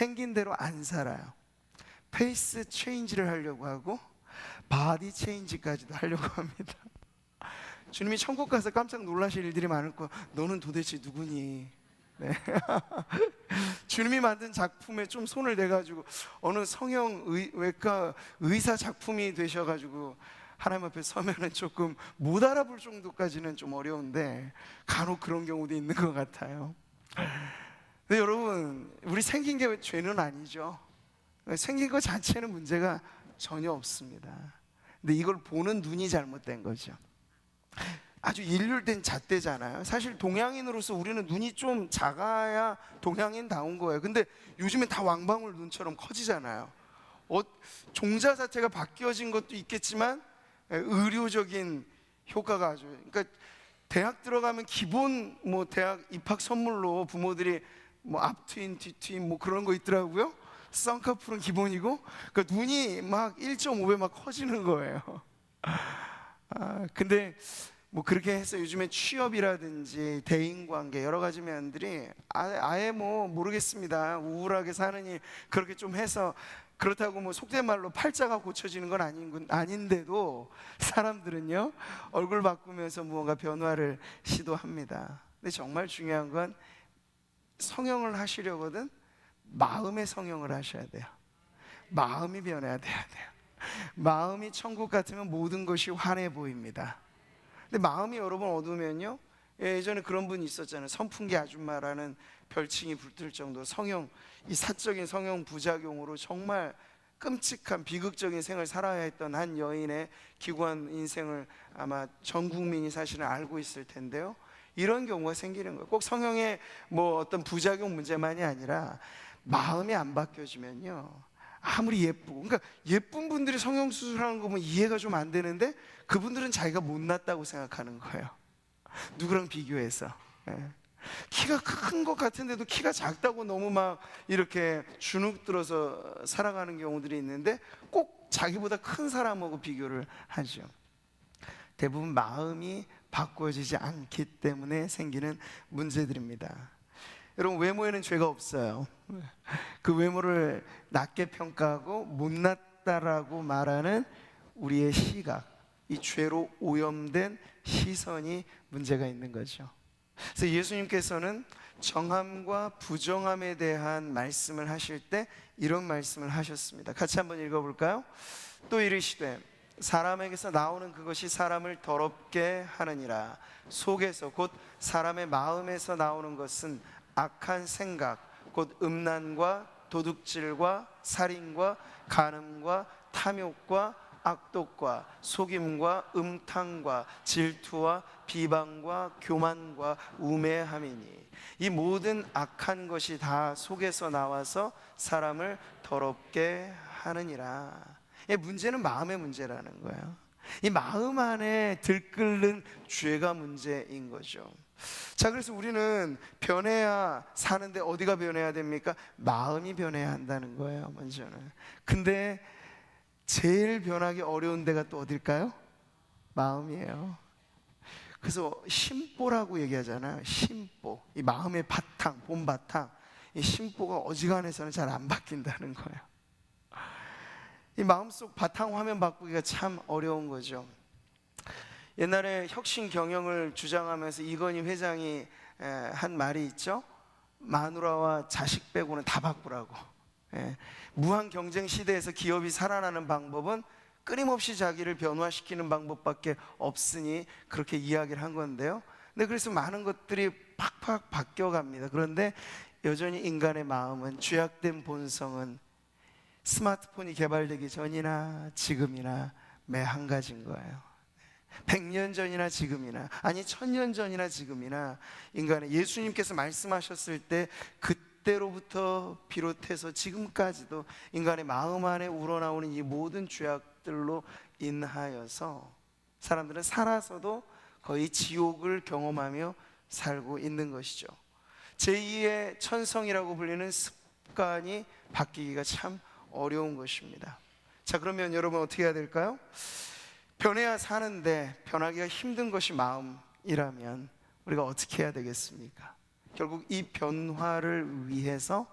생긴 대로 안 살아요. 페이스 체인지를 하려고 하고 바디 체인지까지도 하려고 합니다. 주님이 천국 가서 깜짝 놀라실 일들이 많을 거예요. 너는 도대체 누구니? 네. 주님이 만든 작품에 좀 손을 대가지고 어느 성형외과 의사 작품이 되셔가지고 하나님 앞에 서면은 조금 못 알아볼 정도까지는 좀 어려운데 간혹 그런 경우도 있는 것 같아요. 근데 여러분, 우리 생긴 게 죄는 아니죠. 생긴 것 자체는 문제가 전혀 없습니다. 근데 이걸 보는 눈이 잘못된 거죠. 아주 일률된 잣대잖아요. 사실 동양인으로서 우리는 눈이 좀 작아야 동양인다운 거예요. 근데 요즘엔 다 왕방울 눈처럼 커지잖아요. 종자 자체가 바뀌어진 것도 있겠지만 의료적인 효과가 아주, 그러니까 대학 들어가면 기본 뭐 대학 입학 선물로 부모들이 뭐 앞트임, 뒤트임 뭐 그런 거 있더라고요. 쌍꺼풀은 기본이고, 그러니까 눈이 막 1.5배 막 커지는 거예요. 근데 뭐 그렇게 해서 요즘에 취업이라든지 대인관계 여러 가지 면들이 아예 뭐 모르겠습니다. 우울하게 사느니 그렇게 좀 해서, 그렇다고 뭐 속된 말로 팔자가 고쳐지는 건 아닌데도 사람들은요 얼굴 바꾸면서 무언가 변화를 시도합니다. 근데 정말 중요한 건 성형을 하시려거든 마음의 성형을 하셔야 돼요. 마음이 변해야 돼요. 마음이 천국 같으면 모든 것이 환해 보입니다. 근데 마음이 여러분 어두우면요, 예전에 그런 분이 있었잖아요. 선풍기 아줌마라는 별칭이 붙을 정도 성형, 이 사적인 성형 부작용으로 정말 끔찍한 비극적인 생을 살아야 했던 한 여인의 기구한 인생을 아마 전 국민이 사실은 알고 있을 텐데요. 이런 경우가 생기는 거예요. 꼭 성형의 뭐 어떤 부작용 문제만이 아니라 마음이 안 바뀌어지면요, 아무리 예쁘고, 그러니까 예쁜 분들이 성형수술하는 거 보면 이해가 좀 안 되는데 그분들은 자기가 못났다고 생각하는 거예요. 누구랑 비교해서. 키가 큰 것 같은데도 키가 작다고 너무 막 이렇게 주눅 들어서 살아가는 경우들이 있는데 꼭 자기보다 큰 사람하고 비교를 하죠. 대부분 마음이 바꿔지지 않기 때문에 생기는 문제들입니다. 여러분, 외모에는 죄가 없어요. 그 외모를 낮게 평가하고 못났다라고 말하는 우리의 시각, 이 죄로 오염된 시선이 문제가 있는 거죠. 그래서 예수님께서는 정함과 부정함에 대한 말씀을 하실 때 이런 말씀을 하셨습니다. 같이 한번 읽어볼까요? 또 이르시되 사람에게서 나오는 그것이 사람을 더럽게 하느니라. 속에서 곧 사람의 마음에서 나오는 것은 악한 생각, 곧 음란과 도둑질과 살인과 간음과 탐욕과 악독과 속임과 음탕과 질투와 비방과 교만과 우매함이니 이 모든 악한 것이 다 속에서 나와서 사람을 더럽게 하느니라. 문제는 마음의 문제라는 거예요. 이 마음 안에 들끓는 죄가 문제인 거죠. 자, 그래서 우리는 변해야 사는데 어디가 변해야 됩니까? 마음이 변해야 한다는 거예요, 먼저는. 근데 제일 변하기 어려운 데가 또 어딜까요? 마음이에요. 그래서 심보라고 얘기하잖아요. 심보, 이 마음의 바탕, 본바탕, 이 심보가 어지간해서는 잘 안 바뀐다는 거예요. 이 마음속 바탕 화면 바꾸기가 참 어려운 거죠. 옛날에 혁신 경영을 주장하면서 이건희 회장이 한 말이 있죠. 마누라와 자식 빼고는 다 바꾸라고. 무한 경쟁 시대에서 기업이 살아나는 방법은 끊임없이 자기를 변화시키는 방법밖에 없으니 그렇게 이야기를 한 건데요. 근데 그래서 많은 것들이 팍팍 바뀌어갑니다. 그런데 여전히 인간의 마음은, 죄악된 본성은 스마트폰이 개발되기 전이나 지금이나 매 한 가지인 거예요. 100년 전이나 지금이나, 아니 1000년 전이나 지금이나 인간의, 예수님께서 말씀하셨을 때 그때로부터 비롯해서 지금까지도 인간의 마음 안에 우러나오는 이 모든 죄악들로 인하여서 사람들은 살아서도 거의 지옥을 경험하며 살고 있는 것이죠. 제2의 천성이라고 불리는 습관이 바뀌기가 참 어려운 것입니다. 자, 그러면 여러분 어떻게 해야 될까요? 변해야 사는데 변하기가 힘든 것이 마음이라면 우리가 어떻게 해야 되겠습니까? 결국 이 변화를 위해서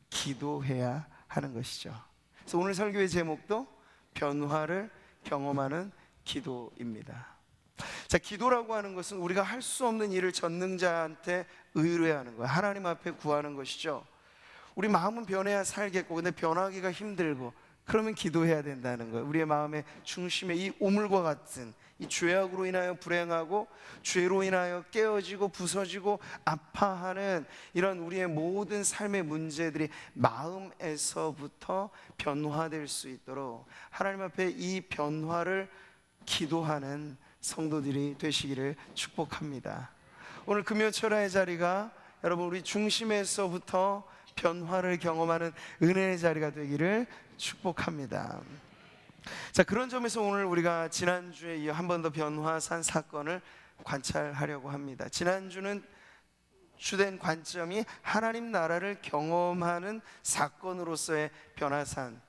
기도해야 하는 것이죠. 그래서 오늘 설교의 제목도 변화를 경험하는 기도입니다. 자, 기도라고 하는 것은 우리가 할 수 없는 일을 전능자한테 의뢰하는 거예요. 하나님 앞에 구하는 것이죠. 우리 마음은 변해야 살겠고, 근데 변하기가 힘들고, 그러면 기도해야 된다는 거예요. 우리의 마음의 중심에 이 오물과 같은 이 죄악으로 인하여 불행하고, 죄로 인하여 깨어지고 부서지고 아파하는 이런 우리의 모든 삶의 문제들이 마음에서부터 변화될 수 있도록 하나님 앞에 이 변화를 기도하는 성도들이 되시기를 축복합니다. 오늘 금요철야의 자리가 여러분 우리 중심에서부터 변화를 경험하는 은혜의 자리가 되기를 축복합니다. 자, 그런 점에서 오늘 우리가 지난주에 이어 한 번 더 변화산 사건을 관찰하려고 합니다. 지난주는 주된 관점이 하나님 나라를 경험하는 사건으로서의 변화산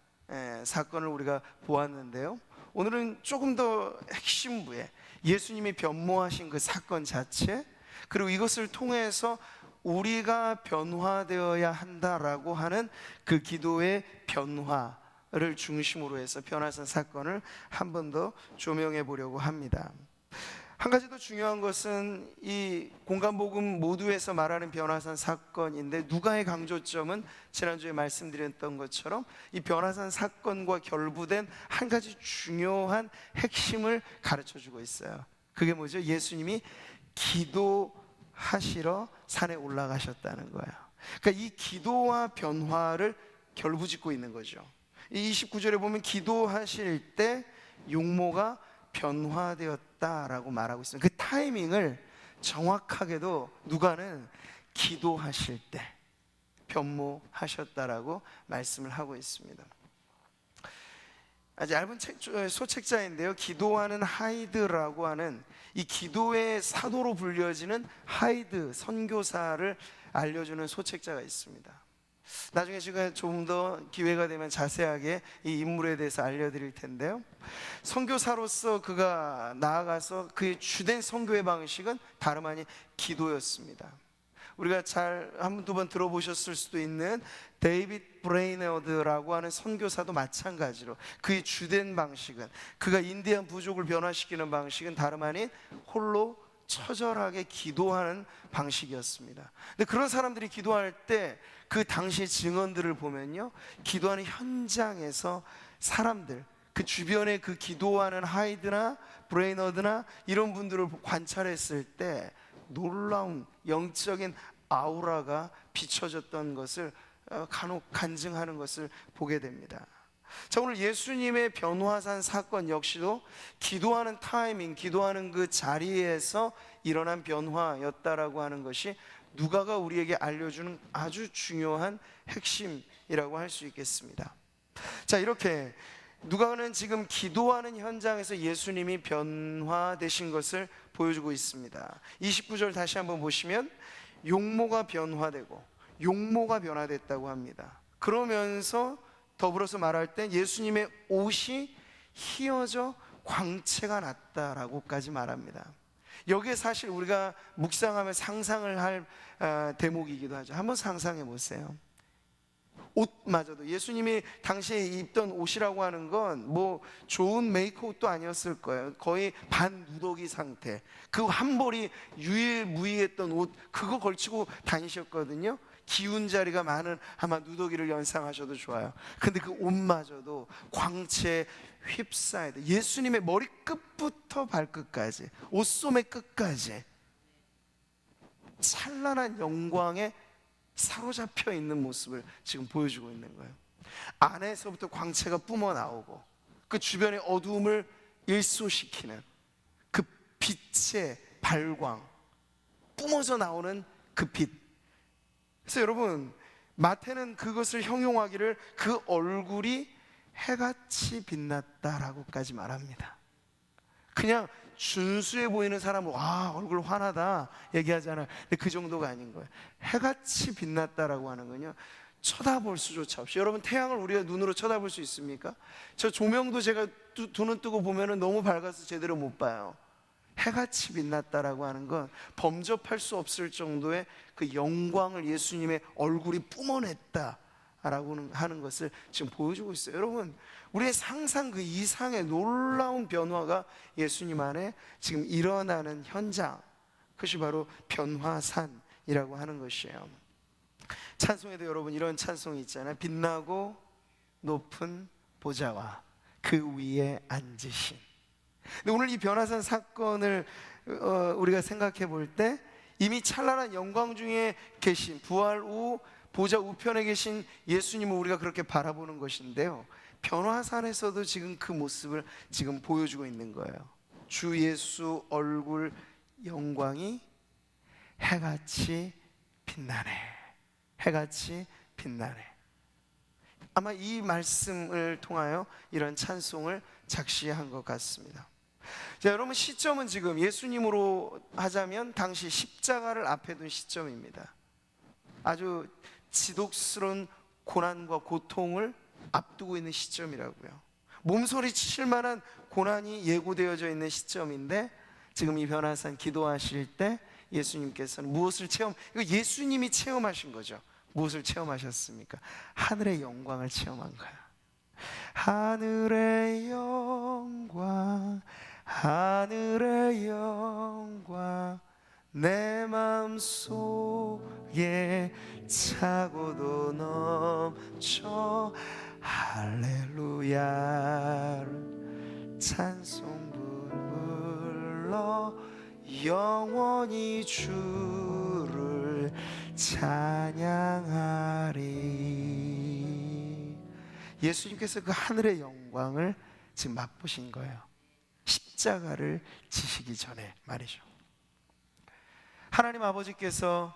사건을 우리가 보았는데요, 오늘은 조금 더 핵심부에 예수님이 변모하신 그 사건 자체, 그리고 이것을 통해서 우리가 변화되어야 한다라고 하는 그 기도의 변화를 중심으로 해서 변화산 사건을 한 번 더 조명해 보려고 합니다. 한 가지 더 중요한 것은 이 공간복음 모두에서 말하는 변화산 사건인데, 누가의 강조점은 지난주에 말씀드렸던 것처럼 이 변화산 사건과 결부된 한 가지 중요한 핵심을 가르쳐주고 있어요. 그게 뭐죠? 예수님이 기도하시러 산에 올라가셨다는 거예요. 그러니까 이 기도와 변화를 결부짓고 있는 거죠. 이 29절에 보면 기도하실 때 용모가 변화되었다라고 말하고 있습니다. 그 타이밍을 정확하게도 누가는 기도하실 때 변모하셨다라고 말씀을 하고 있습니다. 아주 얇은 소책자인데요, 기도하는 하이드라고 하는 이 기도의 사도로 불려지는 하이드 선교사를 알려주는 소책자가 있습니다. 나중에 제가 좀 더 기회가 되면 자세하게 이 인물에 대해서 알려드릴 텐데요, 선교사로서 그가 나아가서 그의 주된 선교의 방식은 다름 아닌 기도였습니다. 우리가 잘 한 두 번 들어보셨을 수도 있는 데이빗 브레이너드라고 하는 선교사도 마찬가지로 그의 주된 방식은, 그가 인디안 부족을 변화시키는 방식은 다름 아닌 홀로 처절하게 기도하는 방식이었습니다. 근데 그런 사람들이 기도할 때 그 당시 증언들을 보면요, 기도하는 현장에서 사람들, 그 주변에 그 기도하는 하이드나 브레이너드나 이런 분들을 관찰했을 때 놀라운 영적인 아우라가 비춰졌던 것을 간혹 간증하는 것을 보게 됩니다. 자, 오늘 예수님의 변화산 사건 역시도 기도하는 타이밍, 기도하는 그 자리에서 일어난 변화였다라고 하는 것이 누가가 우리에게 알려주는 아주 중요한 핵심이라고 할 수 있겠습니다. 자, 이렇게 누가는 지금 기도하는 현장에서 예수님이 변화되신 것을 보여주고 있습니다. 29절 다시 한번 보시면 용모가 변화되고 용모가 변화됐다고 합니다. 그러면서 더불어서 말할 때 예수님의 옷이 휘어져 광채가 났다라고까지 말합니다. 여기에 사실 우리가 묵상하며 상상을 할 대목이기도 하죠. 한번 상상해 보세요. 옷마저도, 예수님이 당시에 입던 옷이라고 하는 건 뭐 좋은 메이크 옷도 아니었을 거예요. 거의 반 누더기 상태, 그 한 벌이 유일무이했던 옷, 그거 걸치고 다니셨거든요. 기운 자리가 많은 아마 누더기를 연상하셔도 좋아요. 근데 그 옷마저도 광채에 휩싸야 돼. 예수님의 머리끝부터 발끝까지, 옷소매 끝까지 찬란한 영광에 사로잡혀 있는 모습을 지금 보여주고 있는 거예요. 안에서부터 광채가 뿜어 나오고 그 주변의 어두움을 일소시키는 그 빛의 발광, 뿜어져 나오는 그 빛. 그래서 여러분, 마태는 그것을 형용하기를 그 얼굴이 해같이 빛났다라고까지 말합니다. 그냥 준수해 보이는 사람은 와, 얼굴 환하다 얘기하잖아요. 근데 그 정도가 아닌 거예요. 해같이 빛났다라고 하는 건요, 쳐다볼 수조차 없이. 여러분, 태양을 우리가 눈으로 쳐다볼 수 있습니까? 저 조명도 제가 두 눈 뜨고 보면 너무 밝아서 제대로 못 봐요. 해같이 빛났다라고 하는 건 범접할 수 없을 정도의 그 영광을 예수님의 얼굴이 뿜어냈다 라고 하는 것을 지금 보여주고 있어요. 여러분, 우리의 상상 그 이상의 놀라운 변화가 예수님 안에 지금 일어나는 현장, 그것이 바로 변화산이라고 하는 것이에요. 찬송에도 여러분 이런 찬송이 있잖아요. 빛나고 높은 보좌와 그 위에 앉으신. 근데 오늘 이 변화산 사건을 우리가 생각해 볼 때 이미 찬란한 영광 중에 계신, 부활 후 보좌 우편에 계신 예수님을 우리가 그렇게 바라보는 것인데요, 변화산에서도 지금 그 모습을 지금 보여주고 있는 거예요. 주 예수 얼굴 영광이 해같이 빛나네. 해같이 빛나네. 아마 이 말씀을 통하여 이런 찬송을 작시한 것 같습니다. 자, 여러분, 시점은 지금 예수님으로 하자면 당시 십자가를 앞에 둔 시점입니다. 아주 지독스러운 고난과 고통을 앞두고 있는 시점이라고요. 몸소리칠 만한 고난이 예고되어져 있는 시점인데, 지금 이 변화산 기도하실 때 예수님께서는 무엇을 이거 예수님이 체험하신 거죠. 무엇을 체험하셨습니까? 하늘의 영광을 체험한 거야. 하늘의 영광, 하늘의 영광, 내 마음속에 차고도 넘쳐 할렐루야 찬송 불러 영원히 주를 찬양하리. 예수님께서 그 하늘의 영광을 지금 맛보신 거예요. 십자가를 지시기 전에 말이죠. 하나님 아버지께서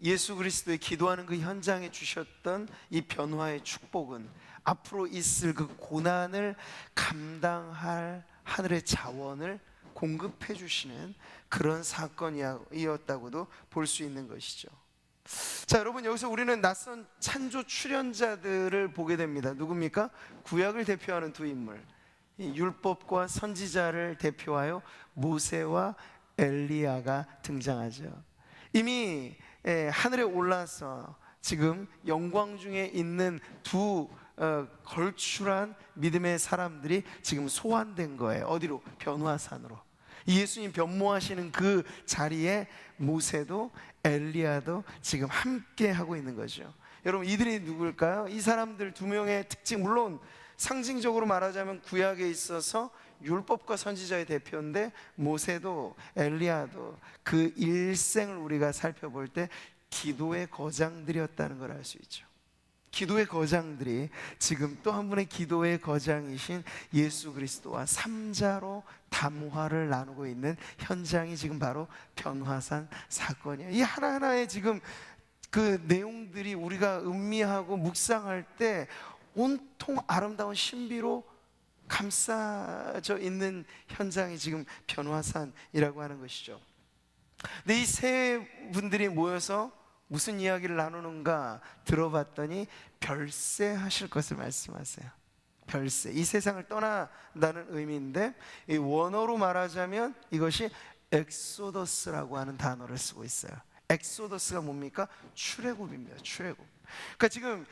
예수 그리스도의 기도하는 그 현장에 주셨던 이 변화의 축복은 앞으로 있을 그 고난을 감당할 하늘의 자원을 공급해 주시는 그런 사건이었다고도 볼 수 있는 것이죠. 자, 여러분, 여기서 우리는 낯선 찬조 출연자들을 보게 됩니다. 누굽니까? 구약을 대표하는 두 인물, 율법과 선지자를 대표하여 모세와 엘리야가 등장하죠. 이미 하늘에 올라서 지금 영광 중에 있는 두 걸출한 믿음의 사람들이 지금 소환된 거예요. 어디로? 변화산으로. 예수님 변모하시는 그 자리에 모세도 엘리야도 지금 함께 하고 있는 거죠. 여러분, 이들이 누굴까요? 이 사람들 두 명의 특징, 물론 상징적으로 말하자면 구약에 있어서 율법과 선지자의 대표인데, 모세도 엘리야도 그 일생을 우리가 살펴볼 때 기도의 거장들이었다는 걸 알 수 있죠. 기도의 거장들이 지금 또 한 분의 기도의 거장이신 예수 그리스도와 삼자로 담화를 나누고 있는 현장이 지금 바로 변화산 사건이에요. 이 하나하나의 지금 그 내용들이 우리가 음미하고 묵상할 때 온통 아름다운 신비로 감싸져 있는 현장이 지금 변화산이라고 하는 것이죠. 근데 이 세 분들이 모여서 무슨 이야기를 나누는가 들어봤더니 별세하실 것을 말씀하세요. 별세, 이 세상을 떠난다는 의미인데, 이 원어로 말하자면 이것이 엑소더스라고 하는 단어를 쓰고 있어요. 엑소더스가 뭡니까? 출애굽입니다. 출애굽. 그러니까 지금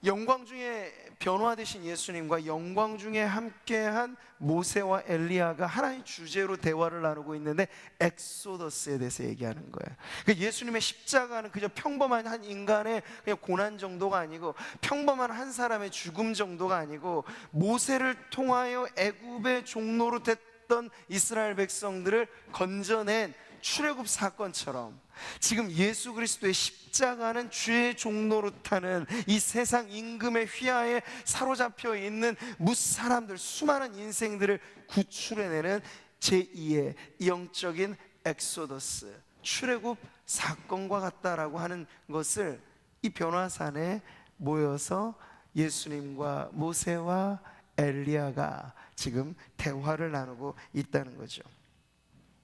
영광 중에 변화되신 예수님과 영광 중에 함께한 모세와 엘리야가 하나의 주제로 대화를 나누고 있는데, 엑소더스에 대해서 얘기하는 거예요. 그러니까 예수님의 십자가는 그저 평범한 한 인간의 그냥 고난 정도가 아니고, 평범한 한 사람의 죽음 정도가 아니고, 모세를 통하여 애굽의 종로로 됐던 이스라엘 백성들을 건져낸 출애굽 사건처럼 지금 예수 그리스도의 십자가는 죄의 종로로 타는 이 세상 임금의 휘하에 사로잡혀 있는 무사람들, 수많은 인생들을 구출해내는 제2의 영적인 엑소더스, 출애굽 사건과 같다라고 하는 것을 이 변화산에 모여서 예수님과 모세와 엘리야가 지금 대화를 나누고 있다는 거죠.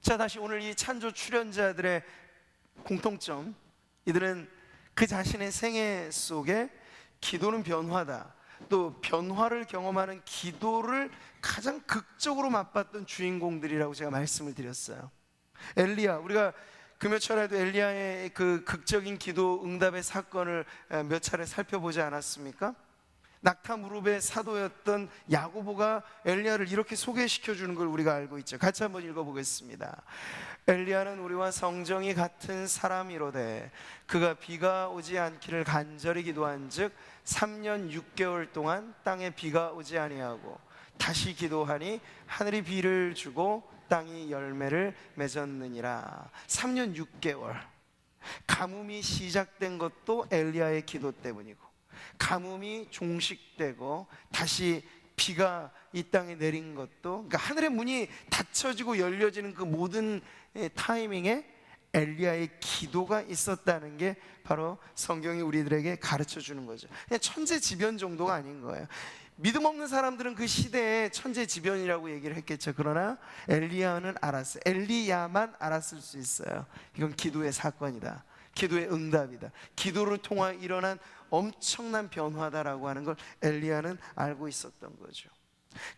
자, 다시 오늘 이 찬조 출연자들의 공통점, 이들은 그 자신의 생애 속에 기도는 변화다, 또 변화를 경험하는 기도를 가장 극적으로 맛봤던 주인공들이라고 제가 말씀을 드렸어요. 엘리야, 우리가 그 몇 차례도 엘리야의 그 극적인 기도 응답의 사건을 몇 차례 살펴보지 않았습니까? 낙타 무릎의 사도였던 야고보가 엘리야를 이렇게 소개시켜 주는 걸 우리가 알고 있죠. 같이 한번 읽어보겠습니다. 엘리야는 우리와 성정이 같은 사람이로되 그가 비가 오지 않기를 간절히 기도한즉 3년 6개월 동안 땅에 비가 오지 아니하고 다시 기도하니 하늘이 비를 주고 땅이 열매를 맺었느니라. 3년 6개월. 가뭄이 시작된 것도 엘리야의 기도 때문이고, 가뭄이 종식되고 다시 비가 이 땅에 내린 것도, 그러니까 하늘의 문이 닫혀지고 열려지는 그 모든 타이밍에 엘리야의 기도가 있었다는 게 바로 성경이 우리들에게 가르쳐 주는 거죠. 그냥 천재지변 정도가 아닌 거예요. 믿음 없는 사람들은 그 시대에 천재지변이라고 얘기를 했겠죠. 그러나 엘리야는 알았어요. 엘리야만 알았을 수 있어요. 이건 기도의 사건이다, 기도의 응답이다, 기도를 통해 일어난 엄청난 변화다라고 하는 걸 엘리야는 알고 있었던 거죠.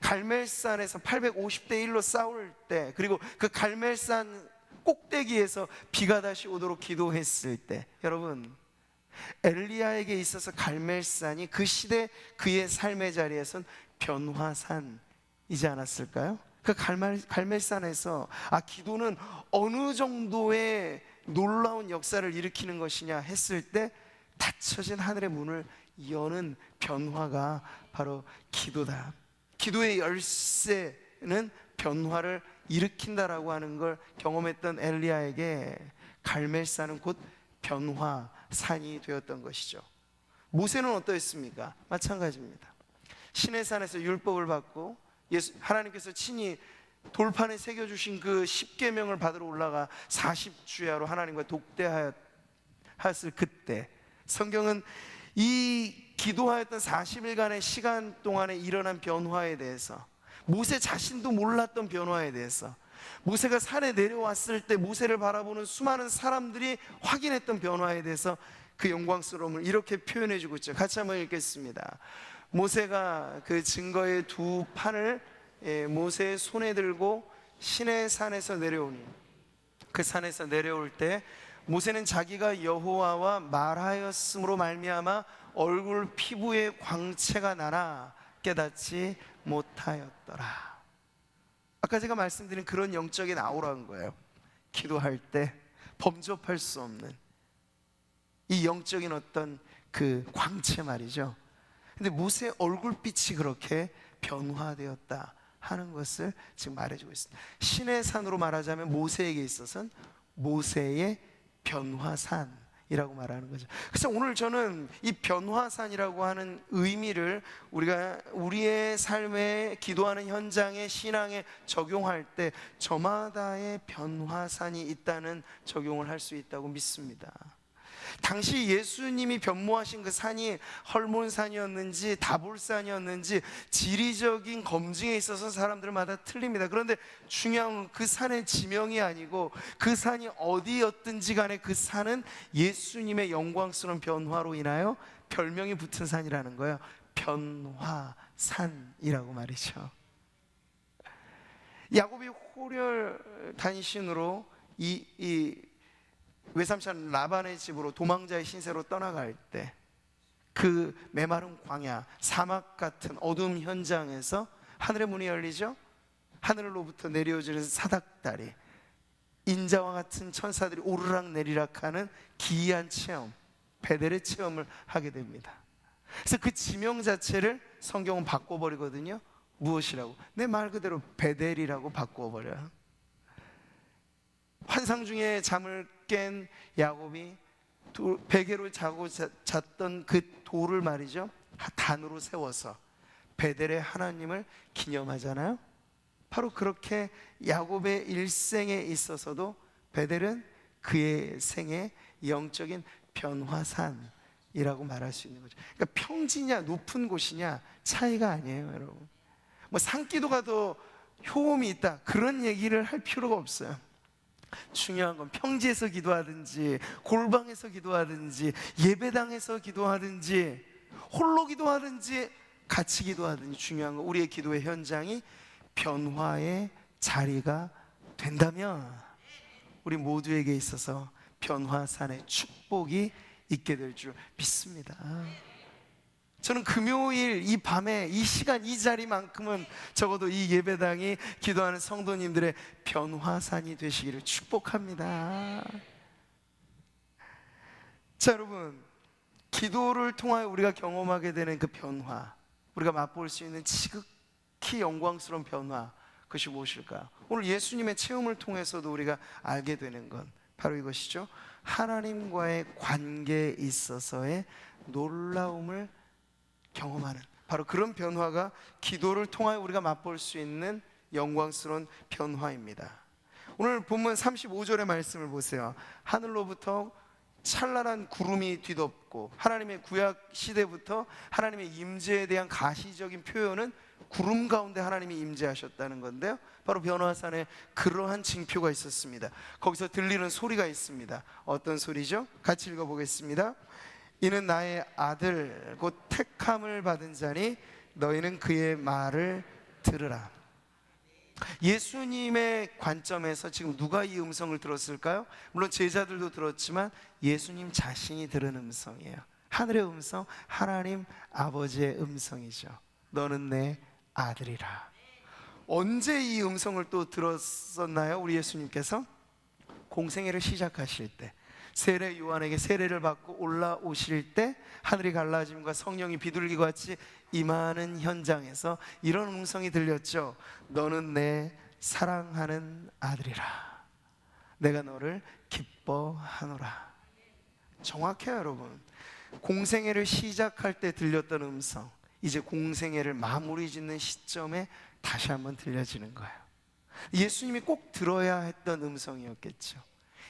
갈멜산에서 850대 1로 싸울 때, 그리고 그 갈멜산 꼭대기에서 비가 다시 오도록 기도했을 때, 여러분, 엘리야에게 있어서 갈멜산이 그 시대 그의 삶의 자리에선 변화산이지 않았을까요? 그 갈멜산에서 기도는 어느 정도의 놀라운 역사를 일으키는 것이냐 했을 때 닫혀진 하늘의 문을 여는 변화가 바로 기도다. 기도의 열쇠는 변화를 일으킨다라고 하는 걸 경험했던 엘리야에게 갈멜산은 곧 변화산이 되었던 것이죠. 모세는 어떠했습니까? 마찬가지입니다. 시내산에서 율법을 받고 하나님께서 친히 돌판에 새겨주신 그 10계명을 받으러 올라가 40주야로 하나님과 독대하였을 그때, 성경은 이 기도하였던 40일간의 시간 동안에 일어난 변화에 대해서, 모세 자신도 몰랐던 변화에 대해서, 모세가 산에 내려왔을 때 모세를 바라보는 수많은 사람들이 확인했던 변화에 대해서 그 영광스러움을 이렇게 표현해 주고 있죠. 같이 한번 읽겠습니다. 모세가 그 증거의 두 판을 모세의 손에 들고 시내산에서 내려오니, 그 산에서 내려올 때 모세는 자기가 여호와와 말하였으므로 말미암아 얼굴 피부에 광채가 나나 깨닫지 못하였더라. 아까 제가 말씀드린 그런 영적인 아우라인 거예요. 기도할 때 범접할 수 없는 이 영적인 어떤 그 광채 말이죠. 근데 모세의 얼굴빛이 그렇게 변화되었다 하는 것을 지금 말해주고 있습니다. 신의 산으로 말하자면 모세에게 있어서는 모세의 변화산이라고 말하는 거죠. 그래서 오늘 저는 이 변화산이라고 하는 의미를 우리가 우리의 삶에, 기도하는 현장에, 신앙에 적용할 때 저마다의 변화산이 있다는 적용을 할 수 있다고 믿습니다. 당시 예수님이 변모하신 그 산이 헐몬산이었는지 다볼산이었는지 지리적인 검증에 있어서 사람들마다 틀립니다. 그런데 중요한 건 그 산의 지명이 아니고 그 산이 어디였든지 간에 그 산은 예수님의 영광스러운 변화로 인하여 별명이 붙은 산이라는 거예요. 변화산이라고 말이죠. 야곱이 호렬 단신으로 이 외삼촌 라반의 집으로 도망자의 신세로 떠나갈 때 그 메마른 광야, 사막 같은 어두운 현장에서 하늘의 문이 열리죠. 하늘로부터 내려오는 사닥다리, 인자와 같은 천사들이 오르락 내리락 하는 기이한 체험, 베델의 체험을 하게 됩니다. 그래서 그 지명 자체를 성경은 바꿔버리거든요. 무엇이라고? 내 말 그대로 베델이라고 바꿔버려요. 환상 중에 잠을 깬 야곱이 베개로 자고 잤던 그 돌을 말이죠, 단으로 세워서 베델의 하나님을 기념하잖아요. 바로 그렇게 야곱의 일생에 있어서도 베델은 그의 생의 영적인 변화산이라고 말할 수 있는 거죠. 그러니까 평지냐 높은 곳이냐 차이가 아니에요, 여러분. 뭐 산기도가 더 효험이 있다 그런 얘기를 할 필요가 없어요. 중요한 건 평지에서 기도하든지 골방에서 기도하든지 예배당에서 기도하든지 홀로 기도하든지 같이 기도하든지, 중요한 건 우리의 기도의 현장이 변화의 자리가 된다면 우리 모두에게 있어서 변화산의 축복이 있게 될 줄 믿습니다. 저는 금요일 이 밤에 이 시간 이 자리만큼은 적어도 이 예배당이 기도하는 성도님들의 변화산이 되시기를 축복합니다. 자, 여러분, 기도를 통하여 우리가 경험하게 되는 그 변화, 우리가 맛볼 수 있는 지극히 영광스러운 변화, 그것이 무엇일까요? 오늘 예수님의 체험을 통해서도 우리가 알게 되는 건 바로 이것이죠. 하나님과의 관계에 있어서의 놀라움을 경험하는, 바로 그런 변화가 기도를 통하여 우리가 맛볼 수 있는 영광스러운 변화입니다. 오늘 본문 35절의 말씀을 보세요. 하늘로부터 찬란한 구름이 뒤덮고, 하나님의 구약 시대부터 하나님의 임재에 대한 가시적인 표현은 구름 가운데 하나님이 임재하셨다는 건데요, 바로 변화산에 그러한 징표가 있었습니다. 거기서 들리는 소리가 있습니다. 어떤 소리죠? 같이 읽어보겠습니다. 이는 나의 아들 곧 택함을 받은 자니 너희는 그의 말을 들으라. 예수님의 관점에서 지금 누가 이 음성을 들었을까요? 물론 제자들도 들었지만 예수님 자신이 들은 음성이에요. 하늘의 음성, 하나님 아버지의 음성이죠. 너는 내 아들이라. 언제 이 음성을 또 들었었나요? 우리 예수님께서 공생애를 시작하실 때, 세례 요한에게 세례를 받고 올라오실 때 하늘이 갈라짐과 성령이 비둘기와 같이 임하는 현장에서 이런 음성이 들렸죠. 너는 내 사랑하는 아들이라. 내가 너를 기뻐하노라. 정확해요, 여러분. 공생애를 시작할 때 들렸던 음성, 이제 공생애를 마무리 짓는 시점에 다시 한번 들려지는 거예요. 예수님이 꼭 들어야 했던 음성이었겠죠.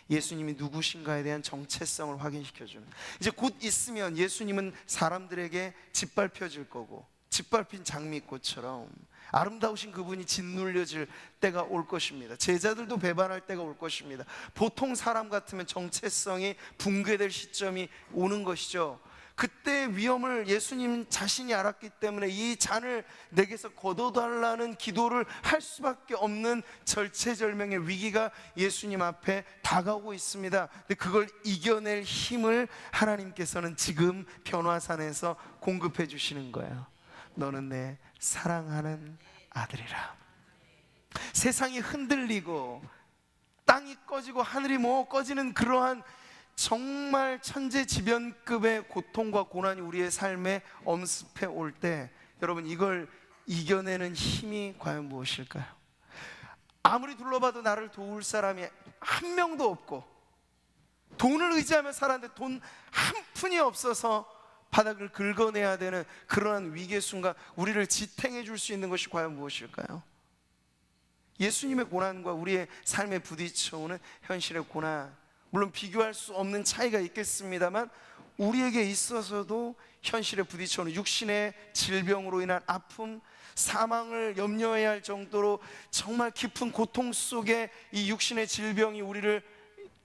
예수님이 누구신가에 대한 정체성을 확인시켜주는, 이제 곧 있으면 예수님은 사람들에게 짓밟혀질 거고, 짓밟힌 장미꽃처럼 아름다우신 그분이 짓눌려질 때가 올 것입니다. 제자들도 배반할 때가 올 것입니다. 보통 사람 같으면 정체성이 붕괴될 시점이 오는 것이죠. 그때 위험을 예수님 자신이 알았기 때문에 이 잔을 내게서 거둬달라는 기도를 할 수밖에 없는 절체절명의 위기가 예수님 앞에 다가오고 있습니다. 근데 그걸 이겨낼 힘을 하나님께서는 지금 변화산에서 공급해 주시는 거예요. 너는 내 사랑하는 아들이라. 세상이 흔들리고 땅이 꺼지고 하늘이 꺼지는 그러한 정말 천재지변급의 고통과 고난이 우리의 삶에 엄습해 올 때, 여러분, 이걸 이겨내는 힘이 과연 무엇일까요? 아무리 둘러봐도 나를 도울 사람이 한 명도 없고, 돈을 의지하며 살았는데 돈 한 푼이 없어서 바닥을 긁어내야 되는 그러한 위기의 순간 우리를 지탱해 줄 수 있는 것이 과연 무엇일까요? 예수님의 고난과 우리의 삶에 부딪혀오는 현실의 고난, 물론 비교할 수 없는 차이가 있겠습니다만 우리에게 있어서도 현실에 부딪혀오는 육신의 질병으로 인한 아픔, 사망을 염려해야 할 정도로 정말 깊은 고통 속에 이 육신의 질병이 우리를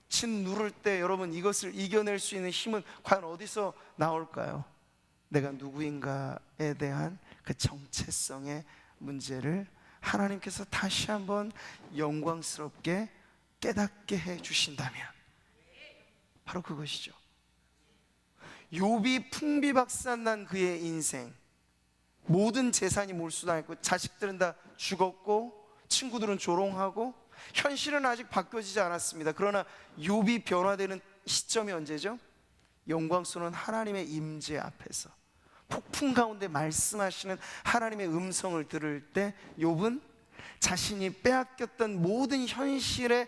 짓누를 때, 여러분, 이것을 이겨낼 수 있는 힘은 과연 어디서 나올까요? 내가 누구인가에 대한 그 정체성의 문제를 하나님께서 다시 한번 영광스럽게 깨닫게 해 주신다면 바로 그것이죠. 욥이 풍비박산난 그의 인생, 모든 재산이 몰수당했고 자식들은 다 죽었고 친구들은 조롱하고 현실은 아직 바뀌어지지 않았습니다. 그러나 욥이 변화되는 시점이 언제죠? 영광스러운 하나님의 임재 앞에서 폭풍 가운데 말씀하시는 하나님의 음성을 들을 때 욥은 자신이 빼앗겼던 모든 현실에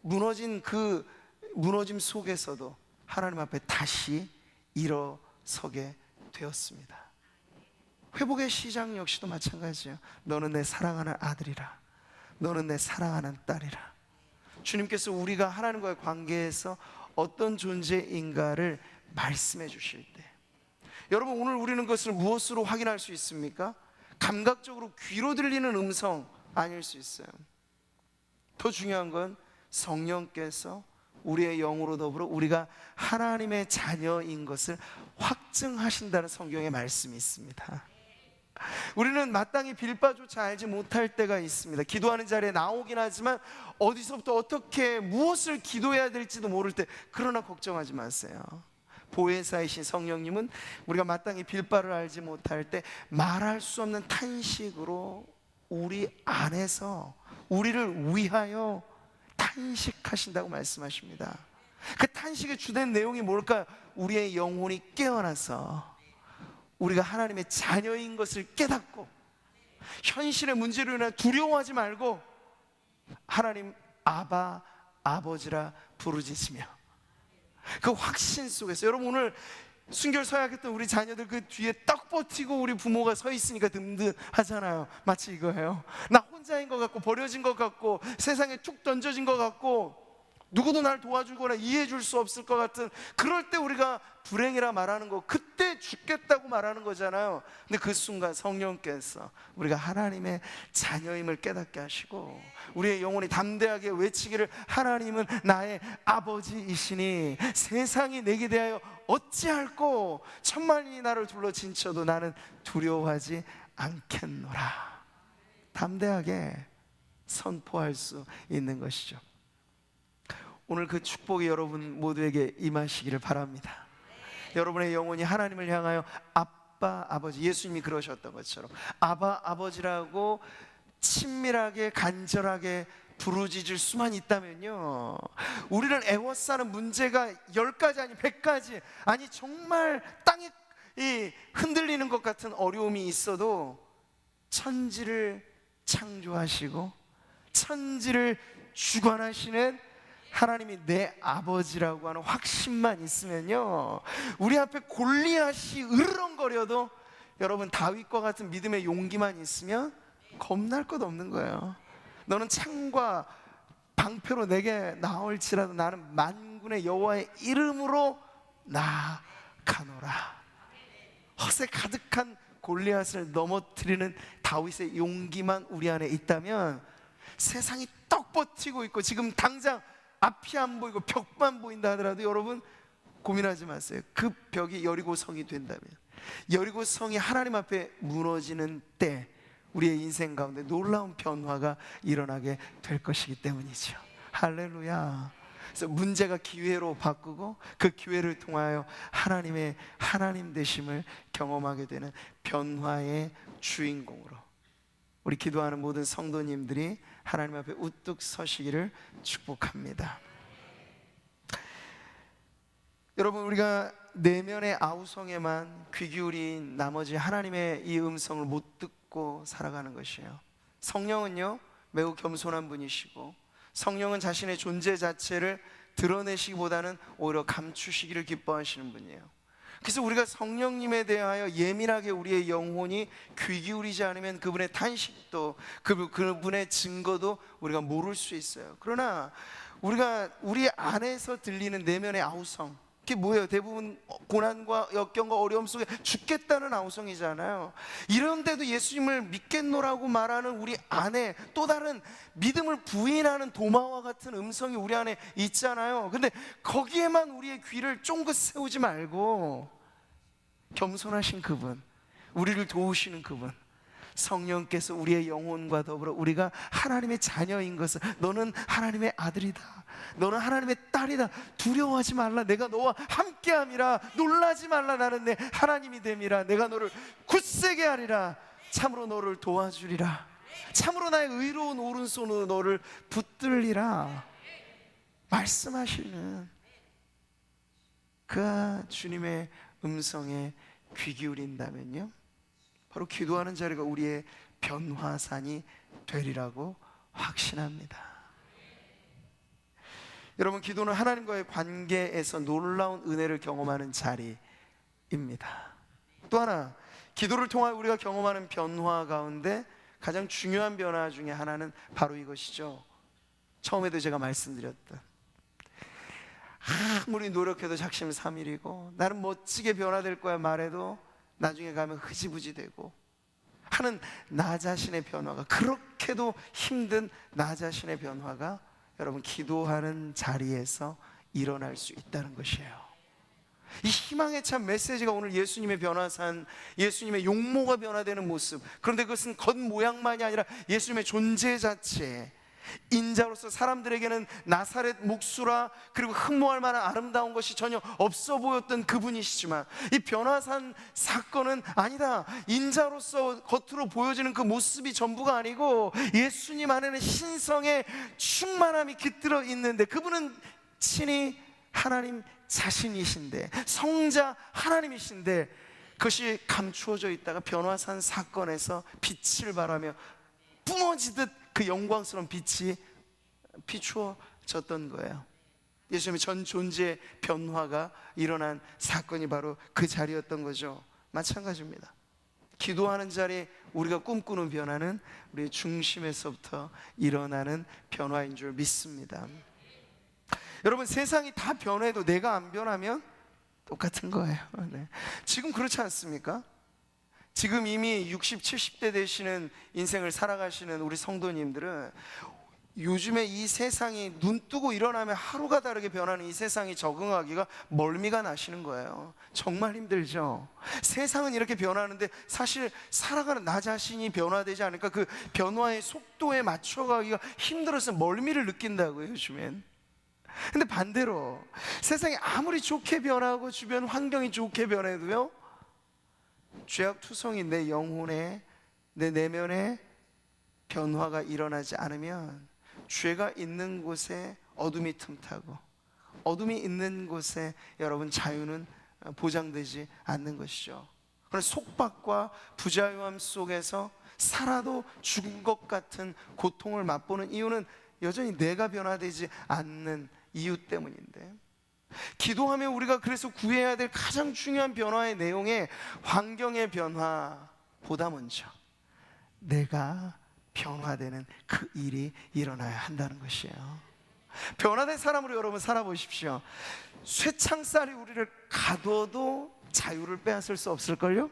무너진 그 무너짐 속에서도 하나님 앞에 다시 일어서게 되었습니다. 회복의 시작 역시도 마찬가지예요. 너는 내 사랑하는 아들이라. 너는 내 사랑하는 딸이라. 주님께서 우리가 하나님과의 관계에서 어떤 존재인가를 말씀해 주실 때, 여러분, 오늘 우리는 그것을 무엇으로 확인할 수 있습니까? 감각적으로 귀로 들리는 음성 아닐 수 있어요. 더 중요한 건 성령께서 우리의 영으로 더불어 우리가 하나님의 자녀인 것을 확증하신다는 성경의 말씀이 있습니다. 우리는 마땅히 빌 바조차 알지 못할 때가 있습니다. 기도하는 자리에 나오긴 하지만 어디서부터 어떻게 무엇을 기도해야 될지도 모를 때, 그러나 걱정하지 마세요. 보혜사이신 성령님은 우리가 마땅히 빌 바를 알지 못할 때 말할 수 없는 탄식으로 우리 안에서 우리를 위하여 탄식하신다고 말씀하십니다. 그 탄식의 주된 내용이 뭘까요? 우리의 영혼이 깨어나서 우리가 하나님의 자녀인 것을 깨닫고 현실의 문제로 인해 두려워하지 말고 하나님 아바, 아버지라 부르짖으며 그 확신 속에서, 여러분 오늘 순결 서약했던 우리 자녀들 그 뒤에 딱 버티고 우리 부모가 서 있으니까 든든하잖아요. 마치 이거예요. 나 혼자인 것 같고 버려진 것 같고 세상에 툭 던져진 것 같고 누구도 날 도와주거나 이해해 줄 수 없을 것 같은, 그럴 때 우리가 불행이라 말하는 거, 그때 죽겠다고 말하는 거잖아요. 근데 그 순간 성령께서 우리가 하나님의 자녀임을 깨닫게 하시고 우리의 영혼이 담대하게 외치기를, 하나님은 나의 아버지이시니 세상이 내게 대하여 어찌할꼬, 천만인이 나를 둘러 진쳐도 나는 두려워하지 않겠노라. 담대하게 선포할 수 있는 것이죠. 오늘 그 축복이 여러분 모두에게 임하시기를 바랍니다. 여러분의 영혼이 하나님을 향하여 아빠, 아버지, 예수님이 그러셨던 것처럼 아바, 아버지라고 친밀하게 간절하게 부르짖을 수만 있다면요, 우리를 애워싸는 문제가 10가지 아니 100가지 아니 정말 땅이 흔들리는 것 같은 어려움이 있어도 천지를 창조하시고 천지를 주관하시는 하나님이 내 아버지라고 하는 확신만 있으면요, 우리 앞에 골리앗이 으르렁거려도 여러분 다윗과 같은 믿음의 용기만 있으면 겁날 것 없는 거예요. 너는 창과 방패로 내게 나올지라도 나는 만군의 여호와의 이름으로 나아가노라. 허세 가득한 골리앗을 넘어뜨리는 다윗의 용기만 우리 안에 있다면 세상이 떡 버티고 있고 지금 당장 앞이 안 보이고 벽만 보인다 하더라도 여러분 고민하지 마세요. 그 벽이 여리고성이 된다면, 여리고성이 하나님 앞에 무너지는 때 우리의 인생 가운데 놀라운 변화가 일어나게 될 것이기 때문이죠. 할렐루야. 그래서 문제가 기회로 바꾸고 그 기회를 통하여 하나님의 하나님 되심을 경험하게 되는 변화의 주인공으로 우리 기도하는 모든 성도님들이 하나님 앞에 우뚝 서시기를 축복합니다. 여러분, 우리가 내면의 아우성에만 귀 기울인 나머지 하나님의 이 음성을 못 듣고 살아가는 것이에요. 성령은요 매우 겸손한 분이시고 성령은 자신의 존재 자체를 드러내시기보다는 오히려 감추시기를 기뻐하시는 분이에요. 그래서 우리가 성령님에 대하여 예민하게 우리의 영혼이 귀 기울이지 않으면 그분의 탄식도 그분의 증거도 우리가 모를 수 있어요. 그러나 우리가 우리 안에서 들리는 내면의 아우성, 그게 뭐예요? 대부분 고난과 역경과 어려움 속에 죽겠다는 아우성이잖아요. 이런데도 예수님을 믿겠노라고 말하는 우리 안에 또 다른 믿음을 부인하는 도마와 같은 음성이 우리 안에 있잖아요. 근데 거기에만 우리의 귀를 쫑긋 세우지 말고 겸손하신 그분, 우리를 도우시는 그분, 성령께서 우리의 영혼과 더불어 우리가 하나님의 자녀인 것을, 너는 하나님의 아들이다, 너는 하나님의 딸이다, 두려워하지 말라, 내가 너와 함께함이라, 놀라지 말라, 나는 내 하나님이 됨이라, 내가 너를 굳세게 하리라, 참으로 너를 도와주리라, 참으로 나의 의로운 오른손으로 너를 붙들리라 말씀하시는 그 주님의 음성에 귀 기울인다면요, 바로 기도하는 자리가 우리의 변화산이 되리라고 확신합니다. 여러분, 기도는 하나님과의 관계에서 놀라운 은혜를 경험하는 자리입니다. 또 하나, 기도를 통해 우리가 경험하는 변화 가운데 가장 중요한 변화 중에 하나는 바로 이것이죠. 처음에도 제가 말씀드렸던, 아무리 노력해도 작심삼일이고 나는 멋지게 변화될 거야 말해도 나중에 가면 흐지부지 되고 하는 나 자신의 변화가, 그렇게도 힘든 나 자신의 변화가 여러분 기도하는 자리에서 일어날 수 있다는 것이에요. 이 희망에 찬 메시지가 오늘 예수님의 변화산, 예수님의 용모가 변화되는 모습. 그런데 그것은 겉모양만이 아니라 예수님의 존재 자체, 인자로서 사람들에게는 나사렛 목수라 그리고 흠모할 만한 아름다운 것이 전혀 없어 보였던 그분이시지만, 이 변화산 사건은 아니다, 인자로서 겉으로 보여지는 그 모습이 전부가 아니고 예수님 안에는 신성의 충만함이 깃들어 있는데, 그분은 친히 하나님 자신이신데, 성자 하나님이신데, 그것이 감추어져 있다가 변화산 사건에서 빛을 발하며 뿜어지듯 그 영광스러운 빛이 비추어졌던 거예요. 예수님의 전 존재의 변화가 일어난 사건이 바로 그 자리였던 거죠. 마찬가지입니다. 기도하는 자리에 우리가 꿈꾸는 변화는 우리의 중심에서부터 일어나는 변화인 줄 믿습니다. 여러분, 세상이 다 변해도 내가 안 변하면 똑같은 거예요. 네. 지금 그렇지 않습니까? 지금 이미 60, 70대 되시는 인생을 살아가시는 우리 성도님들은 요즘에 이 세상이 눈 뜨고 일어나면 하루가 다르게 변하는 이 세상에 적응하기가 멀미가 나시는 거예요. 정말 힘들죠. 세상은 이렇게 변하는데 사실 살아가는 나 자신이 변화되지 않으니까 그 변화의 속도에 맞춰가기가 힘들어서 멀미를 느낀다고요, 요즘엔. 근데 반대로 세상이 아무리 좋게 변하고 주변 환경이 좋게 변해도요, 죄악투성이 내 영혼에, 내 내면에 변화가 일어나지 않으면 죄가 있는 곳에 어둠이 틈타고, 어둠이 있는 곳에 여러분 자유는 보장되지 않는 것이죠. 그래서 속박과 부자유함 속에서 살아도 죽은 것 같은 고통을 맛보는 이유는 여전히 내가 변화되지 않는 이유 때문인데, 기도하면 우리가 그래서 구해야 될 가장 중요한 변화의 내용에 환경의 변화보다 먼저 내가 변화되는 그 일이 일어나야 한다는 것이에요. 변화된 사람으로 여러분 살아보십시오. 쇠창살이 우리를 가둬도 자유를 빼앗을 수 없을걸요?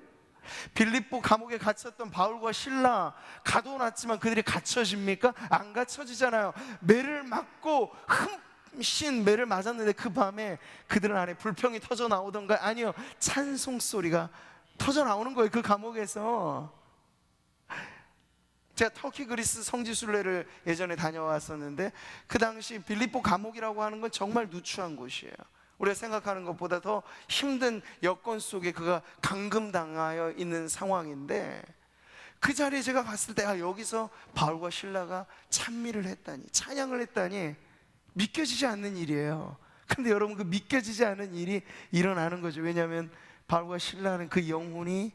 빌립보 감옥에 갇혔던 바울과 실라, 가둬놨지만 그들이 갇혀집니까? 안 갇혀지잖아요. 매를 맞고 신 매를 맞았는데 그 밤에 그들 안에 불평이 터져 나오던가? 아니요, 찬송 소리가 터져 나오는 거예요, 그 감옥에서. 제가 터키 그리스 성지순례를 예전에 다녀왔었는데, 그 당시 빌립보 감옥이라고 하는 건 정말 누추한 곳이에요. 우리가 생각하는 것보다 더 힘든 여건 속에 그가 감금당하여 있는 상황인데, 그 자리에 제가 갔을 때 여기서 바울과 실라가 찬미를 했다니, 찬양을 했다니 믿겨지지 않는 일이에요. 근데 여러분, 그 믿겨지지 않는 일이 일어나는 거죠. 왜냐하면 바울과 실라는 그 영혼이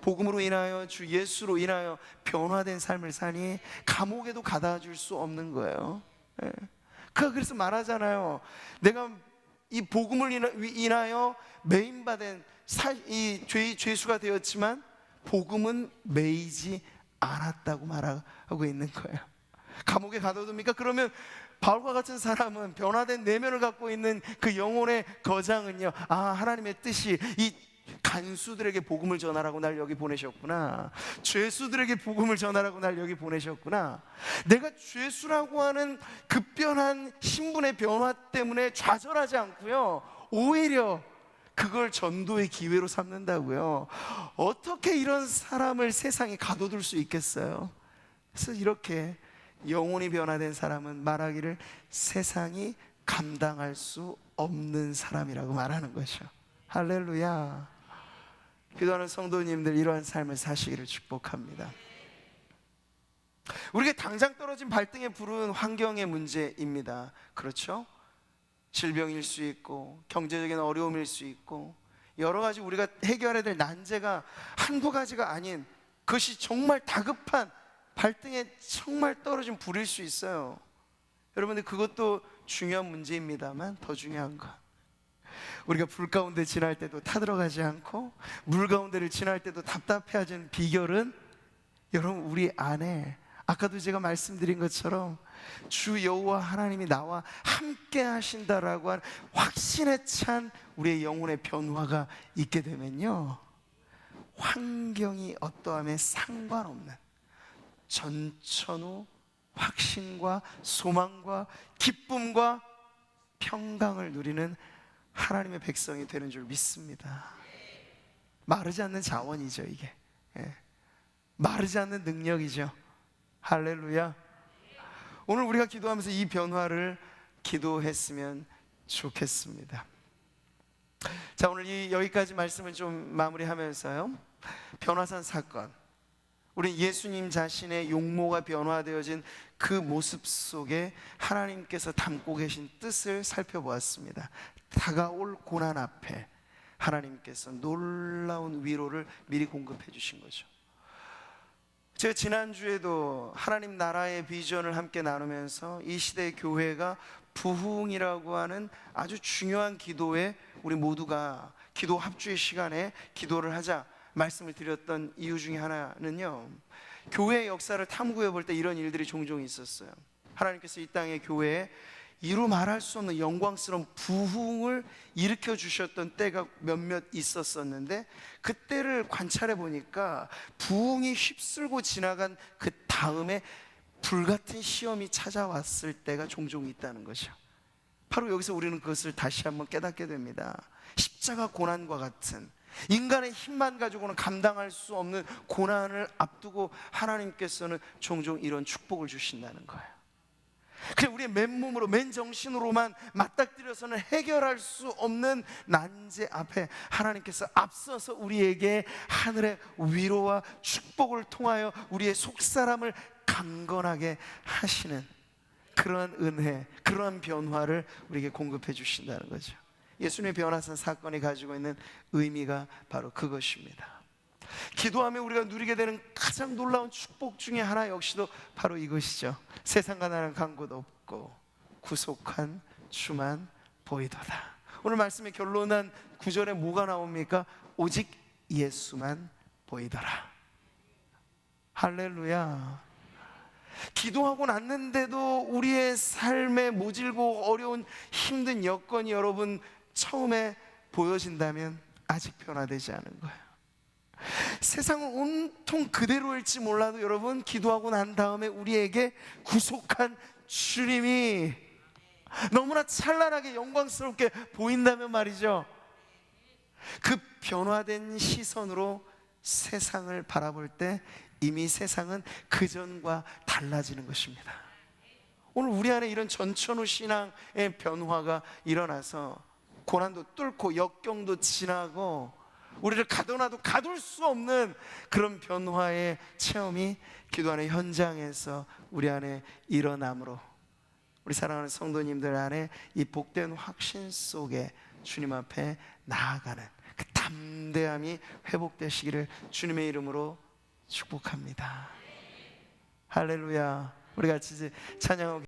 복음으로 인하여, 주 예수로 인하여 변화된 삶을 사니 감옥에도 가다 줄 수 없는 거예요. 그가 그래서 말하잖아요. 내가 이 복음을 인하여 매인받은 이 죄수가 되었지만 복음은 매이지 않았다고 말하고 있는 거예요. 감옥에 가둬둡니까? 그러면 바울과 같은 사람은 변화된 내면을 갖고 있는 그 영혼의 거장은요, 하나님의 뜻이 이 간수들에게 복음을 전하라고 날 여기 보내셨구나, 죄수들에게 복음을 전하라고 날 여기 보내셨구나. 내가 죄수라고 하는 급변한 신분의 변화 때문에 좌절하지 않고요, 오히려 그걸 전도의 기회로 삼는다고요. 어떻게 이런 사람을 세상에 가둬둘 수 있겠어요? 그래서 이렇게 영혼이 변화된 사람은 말하기를 세상이 감당할 수 없는 사람이라고 말하는 거죠. 할렐루야. 기도하는 성도님들, 이러한 삶을 사시기를 축복합니다. 우리가 당장 떨어진 발등에 부른 환경의 문제입니다. 그렇죠? 질병일 수 있고 경제적인 어려움일 수 있고 여러 가지 우리가 해결해야 될 난제가 한두 가지가 아닌, 그것이 정말 다급한 발등에 정말 떨어진 불일 수 있어요. 여러분들, 그것도 중요한 문제입니다만 더 중요한 건, 우리가 불 가운데 지날 때도 타들어가지 않고 물 가운데를 지날 때도 답답해하지 않는 비결은, 여러분, 우리 안에 아까도 제가 말씀드린 것처럼 주 여호와 하나님이 나와 함께 하신다라고 하는 확신에 찬 우리의 영혼의 변화가 있게 되면요, 환경이 어떠함에 상관없는 전천후 확신과 소망과 기쁨과 평강을 누리는 하나님의 백성이 되는 줄 믿습니다. 마르지 않는 자원이죠, 이게. 예. 마르지 않는 능력이죠. 할렐루야. 오늘 우리가 기도하면서 이 변화를 기도했으면 좋겠습니다. 자, 오늘 여기까지 말씀을 좀 마무리하면서요, 변화산 사건, 우리 예수님 자신의 용모가 변화되어진 그 모습 속에 하나님께서 담고 계신 뜻을 살펴보았습니다. 다가올 고난 앞에 하나님께서 놀라운 위로를 미리 공급해 주신 거죠. 제가 지난주에도 하나님 나라의 비전을 함께 나누면서 이 시대의 교회가 부흥이라고 하는 아주 중요한 기도에 우리 모두가 기도 합주의 시간에 기도를 하자 말씀을 드렸던 이유 중에 하나는요, 교회의 역사를 탐구해 볼 때 이런 일들이 종종 있었어요. 하나님께서 이 땅의 교회에 이루 말할 수 없는 영광스러운 부흥을 일으켜 주셨던 때가 몇몇 있었었는데, 그때를 관찰해 보니까 부흥이 휩쓸고 지나간 그 다음에 불같은 시험이 찾아왔을 때가 종종 있다는 거죠. 바로 여기서 우리는 그것을 다시 한번 깨닫게 됩니다. 십자가 고난과 같은 인간의 힘만 가지고는 감당할 수 없는 고난을 앞두고 하나님께서는 종종 이런 축복을 주신다는 거예요. 그냥 우리의 맨몸으로 맨정신으로만 맞닥뜨려서는 해결할 수 없는 난제 앞에 하나님께서 앞서서 우리에게 하늘의 위로와 축복을 통하여 우리의 속사람을 강건하게 하시는 그러한 은혜, 그러한 변화를 우리에게 공급해 주신다는 거죠. 예수님의 변화산 사건이 가지고 있는 의미가 바로 그것입니다. 기도하며 우리가 누리게 되는 가장 놀라운 축복 중에 하나 역시도 바로 이것이죠. 세상과 나는 간 곳 없고 구속한 주만 보이도다. 오늘 말씀의 결론은 9절에 뭐가 나옵니까? 오직 예수만 보이더라. 할렐루야. 기도하고 났는데도 우리의 삶에 모질고 어려운 힘든 여건이 여러분 처음에 보여진다면 아직 변화되지 않은 거예요. 세상은 온통 그대로일지 몰라도 여러분, 기도하고 난 다음에 우리에게 구속한 주님이 너무나 찬란하게 영광스럽게 보인다면 말이죠, 그 변화된 시선으로 세상을 바라볼 때 이미 세상은 그전과 달라지는 것입니다. 오늘 우리 안에 이런 전천후 신앙의 변화가 일어나서 고난도 뚫고 역경도 지나고 우리를 가둬놔도 가둘 수 없는 그런 변화의 체험이 기도하는 현장에서 우리 안에 일어남으로 우리 사랑하는 성도님들 안에 이 복된 확신 속에 주님 앞에 나아가는 그 담대함이 회복되시기를 주님의 이름으로 축복합니다. 할렐루야. 우리 같이 찬양하고